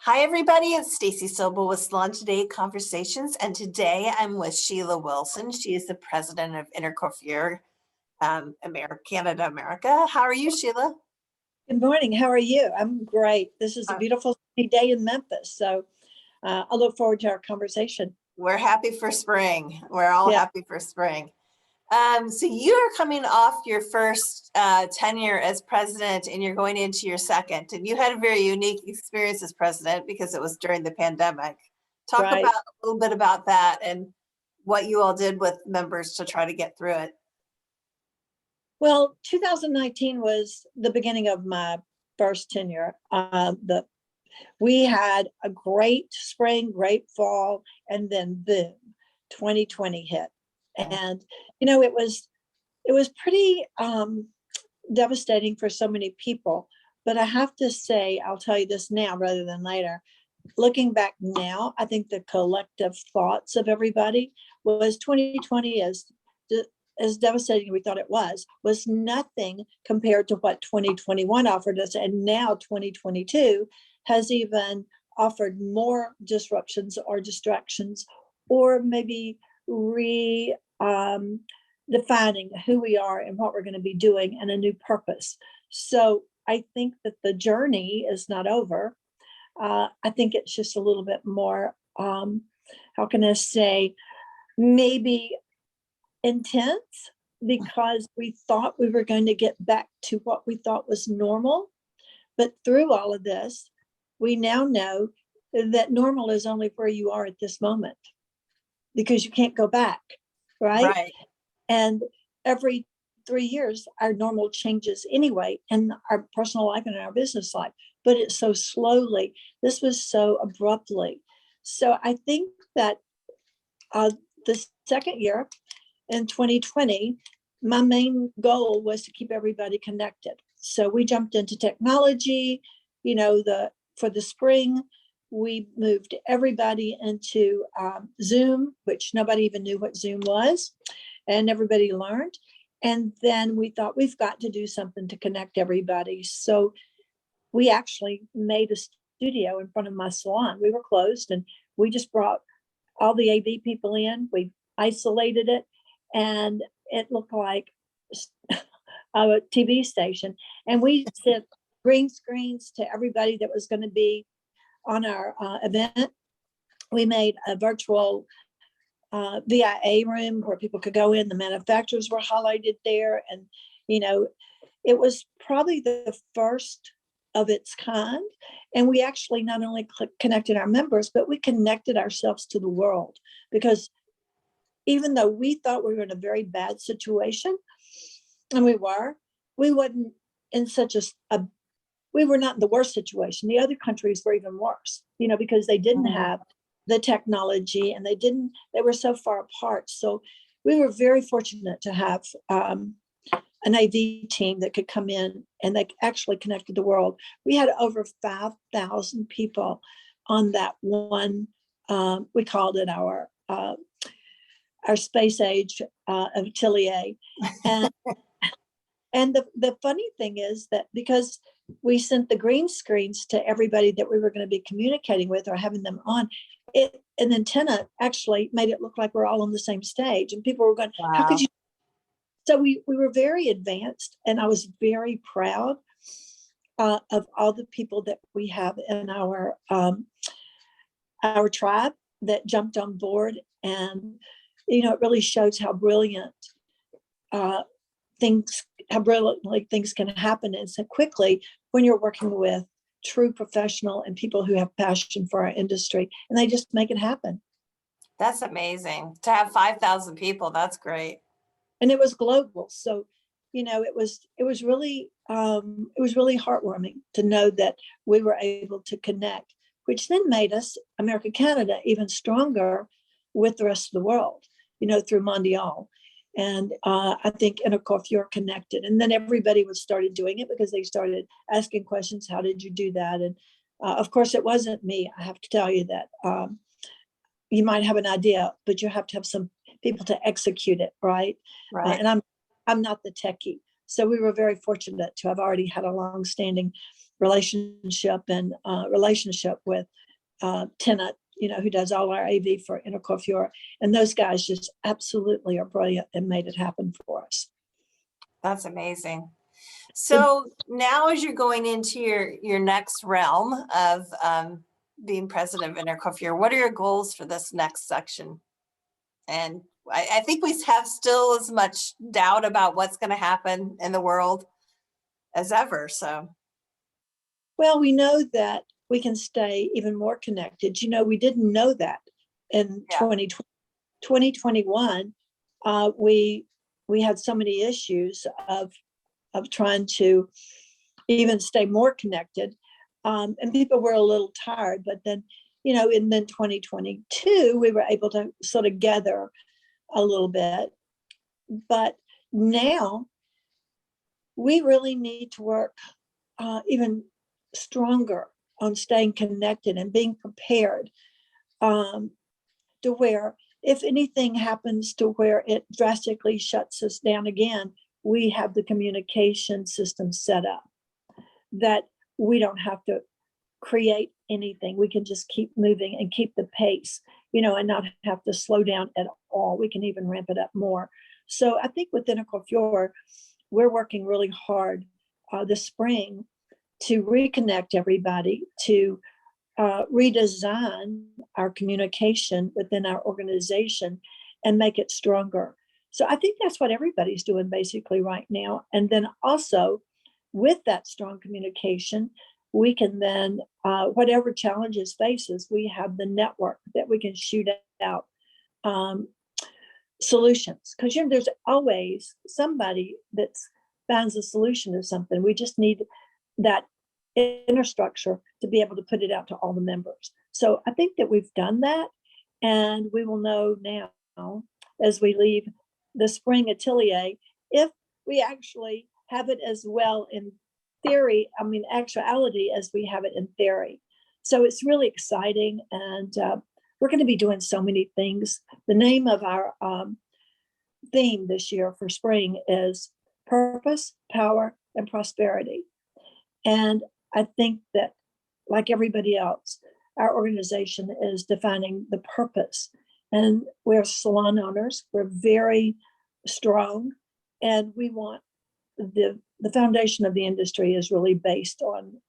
Hi, everybody. It's Stacey Soble with Salon Today Conversations, and today I'm with Sheila Wilson. She is the president of Intercoiffure America Canada, America. How are you, Sheila? Good morning. How are you? I'm great. This is a beautiful sunny day in Memphis, so I look forward to our conversation. We're happy for spring. We're all Yeah. happy for spring. So you are coming off your first tenure as president, and you're going into your second. And you had a very unique experience as president because it was during the pandemic. Talk Right. about a little bit about that and what you all did with members to try to get through it. Well, 2019 was the beginning of my first tenure. We had a great spring, great fall, and then boom, 2020 hit. And it was pretty devastating for so many people. But I have to say, I'll tell you this now rather than later. Looking back now, I think the collective thoughts of everybody was 2020 as devastating as we thought it was nothing compared to what 2021 offered us. And now 2022 has even offered more disruptions or distractions, or maybe defining who we are and what we're going to be doing and a new purpose. So I think that the journey is not over. I think it's just a little bit more, how can I say, maybe intense, because we thought we were going to get back to what we thought was normal. But through all of this, we now know that normal is only where you are at this moment, because you can't go back, right? Right. And every 3 years, our normal changes anyway, in our personal life and in our business life, but it's so slowly. This was so abruptly. So I think that the second year in 2020, my main goal was to keep everybody connected. So we jumped into technology, for the spring, we moved everybody into Zoom, which nobody even knew what Zoom was, and everybody learned. And then we thought, we've got to do something to connect everybody. So we actually made a studio in front of my salon. We were closed, and we just brought all the AV people in. We isolated it, and it looked like a TV station. And we sent green screens to everybody that was going to be on our event. We made a virtual VIA room where people could go in. The manufacturers were highlighted there. And, it was probably the first of its kind. And we actually not only connected our members, but we connected ourselves to the world. Because even though we thought we were in a very bad situation, and we wasn't in such we were not in the worst situation. The other countries were even worse, because they didn't have the technology, and they were so far apart. So we were very fortunate to have an AV team that could come in, and they actually connected the world. We had over 5,000 people on that one. We called it our space age atelier. And the funny thing is that because we sent the green screens to everybody that we were going to be communicating with or having them on, an antenna actually made it look like we're all on the same stage, and people were going, Wow. How could you? So we were very advanced, and I was very proud of all the people that we have in our tribe that jumped on board. And it really shows how brilliantly things can happen, and so quickly when you're working with true professional and people who have passion for our industry, and they just make it happen. That's amazing to have 5,000 people. That's great. And it was global. So, it was really heartwarming to know that we were able to connect, which then made us, America Canada, even stronger with the rest of the world, through Mondial. And I think Intercoiffure connected. And then everybody started doing it because they started asking questions. How did you do that? And of course, it wasn't me. I have to tell you that you might have an idea, but you have to have some people to execute it, right? Right. And I'm not the techie, So we were very fortunate to have already had a long-standing relationship with Tenant, who does all our AV for Intercoiffure. And those guys just absolutely are brilliant and made it happen for us. That's amazing. So now as you're going into your next realm of being president of Intercoiffure, what are your goals for this next section? And I think we have still as much doubt about what's going to happen in the world as ever. So, well, we know that we can stay even more connected. We didn't know that in 2021. We had so many issues of trying to even stay more connected, and people were a little tired. But then, and then 2022, we were able to sort of gather a little bit. But now we really need to work even stronger on staying connected and being prepared, to where if anything happens to where it drastically shuts us down again, we have the communication system set up that we don't have to create anything. We can just keep moving and keep the pace, and not have to slow down at all. We can even ramp it up more. So I think with Intercoiffure, we're working really hard this spring to reconnect everybody, to redesign our communication within our organization and make it stronger. So I think that's what everybody's doing basically right now. And then also with that strong communication, we can then, whatever challenges faces, we have the network that we can shoot out solutions. Because there's always somebody that finds a solution to something. We just need that inner structure to be able to put it out to all the members. So I think that we've done that, and we will know now as we leave the spring atelier if we actually have it as well in theory, actuality, as we have it in theory. So it's really exciting, and we're going to be doing so many things. The name of our theme this year for spring is Purpose, Power, and Prosperity. And I think that, like everybody else, our organization is defining the purpose. And we're salon owners. We're very strong, and we want the foundation of the industry is really based on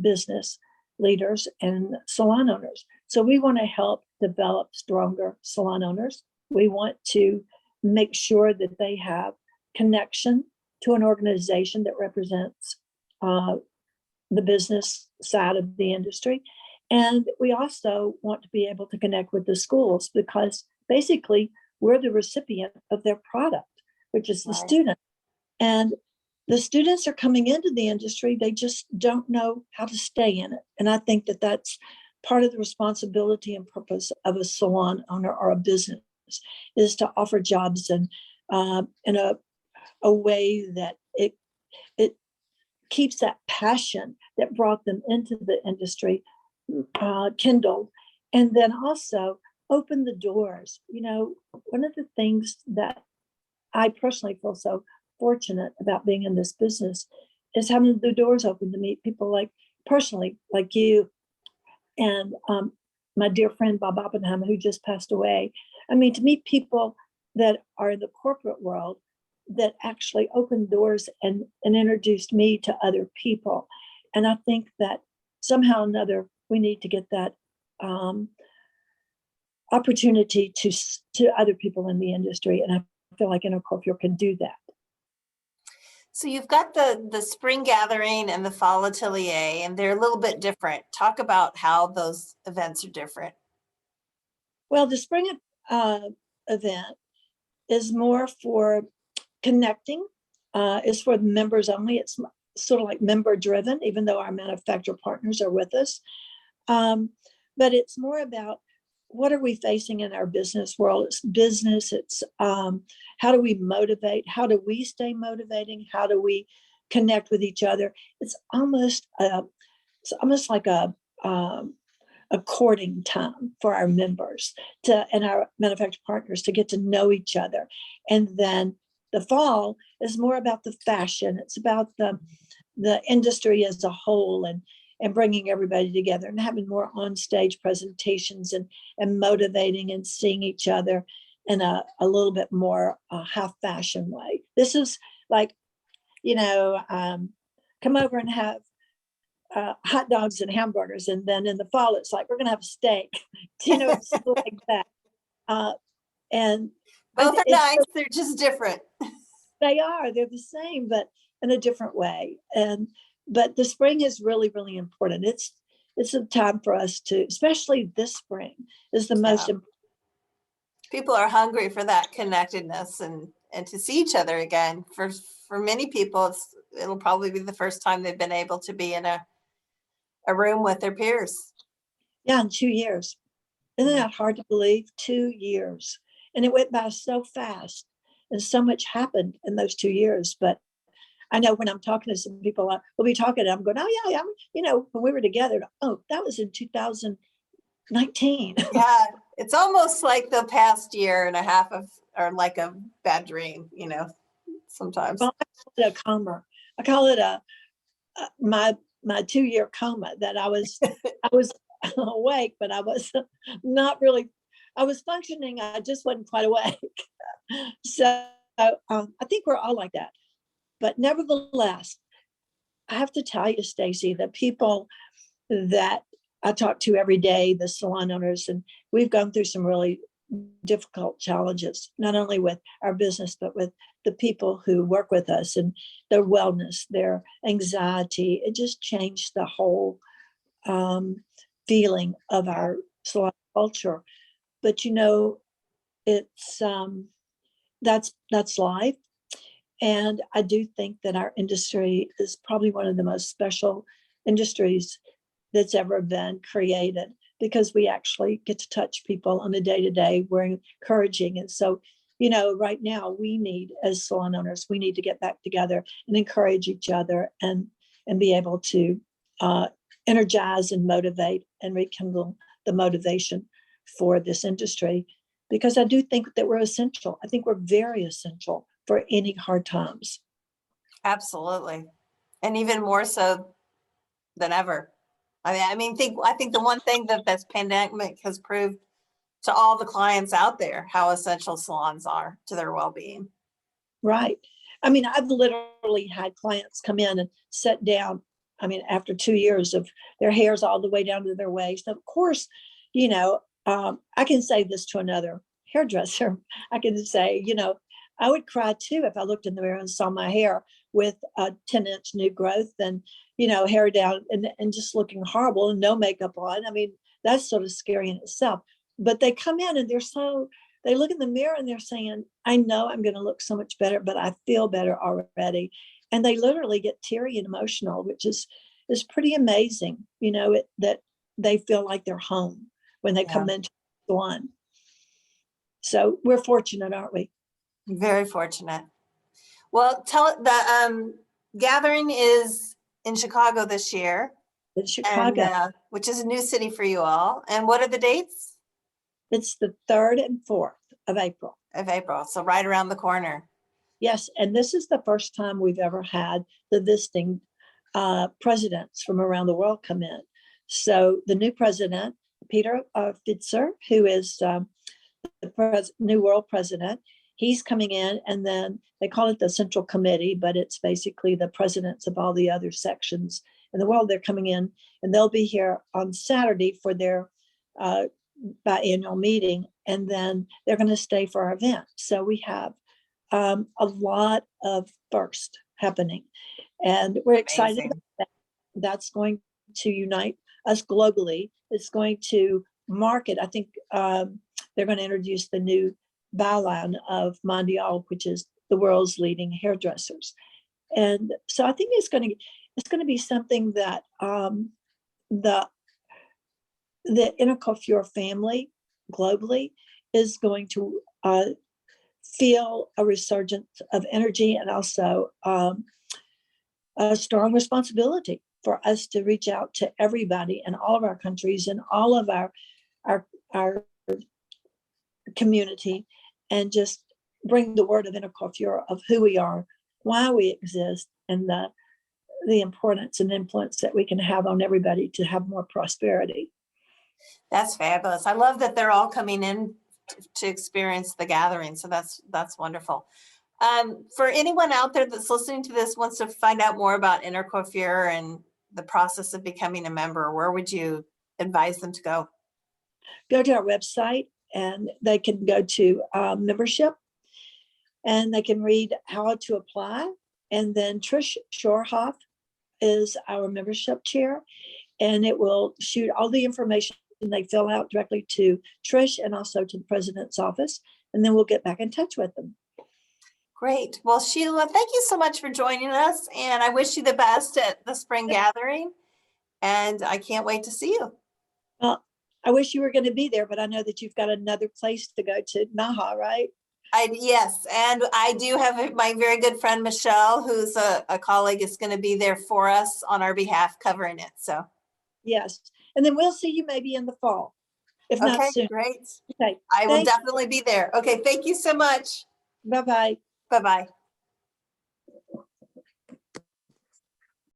business leaders and salon owners. So we want to help develop stronger salon owners. We want to make sure that they have connection to an organization that represents the business side of the industry. And we also want to be able to connect with the schools, because basically we're the recipient of their product, which is the student. And the students are coming into the industry, they just don't know how to stay in it. And I think that that's part of the responsibility and purpose of a salon owner or a business, is to offer jobs in a way that it keeps that passion that brought them into the industry kindled, and then also open the doors. One of the things that I personally feel so fortunate about being in this business is having the doors open to meet people like you and my dear friend Bob Oppenheim, who just passed away. To meet people that are in the corporate world that actually opened doors and introduced me to other people. And I think that somehow or another we need to get that opportunity to other people in the industry. And I feel like Intercoiffure can do that. So you've got the spring gathering and the fall atelier, and they're a little bit different. Talk about how those events are different. Well, the spring event is more for connecting, is for the members only. It's sort of like member driven, even though our manufacturer partners are with us. But it's more about what are we facing in our business world. It's business. It's how do we motivate? How do we stay motivating? How do we connect with each other? It's almost like a courting time for our members and our manufacturer partners to get to know each other. And then The fall is more about the fashion. It's about the industry as a whole, and bringing everybody together and having more on-stage presentations and motivating and seeing each other in a little bit more half fashion way. This is like, come over and have hot dogs and hamburgers. And then in the fall, it's like, we're going to have a steak, it's like that. And Both are nice. They're just different. they're the same, but in a different way. But the spring is really, really important. It's a time for us to, especially this spring is the most important. People are hungry for that connectedness and to see each other again. For many people, it'll probably be the first time they've been able to be in a room with their peers. Yeah, in 2 years. Isn't that hard to believe? 2 years. And it went by so fast, and so much happened in those 2 years. But I know when I'm talking to some people, we'll be talking and I'm going, oh yeah, when we were together, oh, that was in 2019. Yeah, it's almost like the past year and a half or like a bad dream, sometimes. Well, I call it a coma. I call it my 2-year coma, that I was awake, but I was not really, I was functioning. I just wasn't quite awake. So I think we're all like that. But nevertheless, I have to tell you, Stacey, the people that I talk to every day, the salon owners, and we've gone through some really difficult challenges, not only with our business, but with the people who work with us and their wellness, their anxiety. It just changed the whole feeling of our salon culture. But it's that's life. And I do think that our industry is probably one of the most special industries that's ever been created, because we actually get to touch people on a day-to-day. We're encouraging. And so, right now we need, as salon owners, we need to get back together and encourage each other and be able to energize and motivate and rekindle the motivation for this industry, because I do think that we're essential. I think we're very essential for any hard times. Absolutely. And even more so than ever. I think the one thing that this pandemic has proved to all the clients out there, how essential salons are to their well-being. Right. I've literally had clients come in and sit down. After 2 years of their hair's all the way down to their waist. Of course, I can say this to another hairdresser. I can say, I would cry too if I looked in the mirror and saw my hair with a 10-inch new growth and, hair down and just looking horrible and no makeup on. That's sort of scary in itself. But they come in and they look in the mirror and they're saying, I know I'm going to look so much better, but I feel better already. And they literally get teary and emotional, which is pretty amazing, that they feel like they're home when they come into the salon. So we're fortunate, aren't we? Very fortunate. Well, the gathering is in Chicago this year. In Chicago. And, which is a new city for you all. And what are the dates? It's the 3rd and 4th of April. So right around the corner. Yes, and this is the first time we've ever had the visiting presidents from around the world come in. So the new president, Peter Fitzer, who is the new world president, he's coming in, and then they call it the Central Committee, but it's basically the presidents of all the other sections in the world. They're coming in, and they'll be here on Saturday for their biannual meeting, and then they're going to stay for our event. So we have a lot of first happening, and we're excited about that. That's going to unite us globally. It's going to market. I think they're going to introduce the new byline of Mondial, which is the world's leading hairdressers. And so I think it's going to be something that the Intercoiffure family globally is going to feel a resurgence of energy, and also a strong responsibility for us to reach out to everybody in all of our countries and all of our community, and just bring the word of Intercoiffure of who we are, why we exist, and the importance and influence that we can have on everybody to have more prosperity. That's fabulous. I love that they're all coming in to experience the gathering. So that's wonderful. For anyone out there that's listening to this, wants to find out more about Intercoiffure and the process of becoming a member, where would you advise them to go? Go to our website, and they can go to membership, and they can read how to apply. And then Trish Shorehoff is our membership chair, and it will shoot all the information they fill out directly to Trish and also to the president's office. And then we'll get back in touch with them. Great. Well, Sheila, thank you so much for joining us. And I wish you the best at the spring gathering. And I can't wait to see you. Well, I wish you were going to be there, but I know that you've got another place to go to, Naha, right? Yes, and I do have my very good friend Michelle, who's a colleague, is going to be there for us on our behalf, covering it. So yes, and then we'll see you maybe in the fall, if not okay, soon. great. Okay, I will definitely be there. Okay, thank you so much. Bye-bye. Bye-bye.